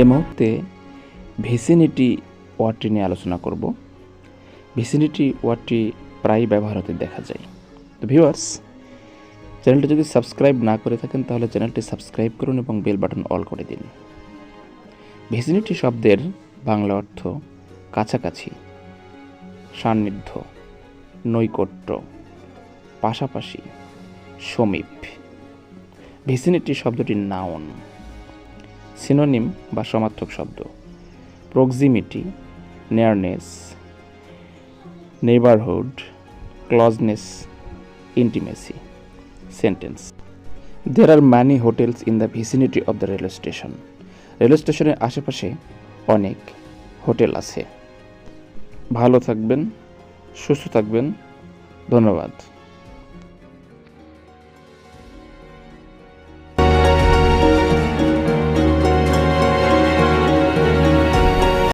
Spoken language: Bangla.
এ মুহূর্তে ভিসিনিটি ওয়ার্ডটি নিয়ে আলোচনা করব। ভিসিনিটি ওয়ার্ডটি প্রায় ব্যবহার হতে দেখা যায়। তো ভিউয়ার্স, চ্যানেলটি যদি সাবস্ক্রাইব না করে থাকেন তাহলে চ্যানেলটি সাবস্ক্রাইব করুন এবং বেল বাটন অল করে দিন। ভিসিনিটি শব্দের বাংলা অর্থ কাছাকাছি, সান্নিধ্য, নৈকট্য, পাশাপাশি, সমীপ। ভিসিনিটি শব্দটি নাউন। সিনোনিম বা সমার্থক শব্দ: proximity, নিয়ারনেস, neighbourhood, closeness, intimacy. Sentence: There are many hotels in the vicinity of the railway station. Railway স্টেশনের আশেপাশে অনেক হোটেল আছে। ভালো থাকবেন, সুস্থ থাকবেন। ধন্যবাদ।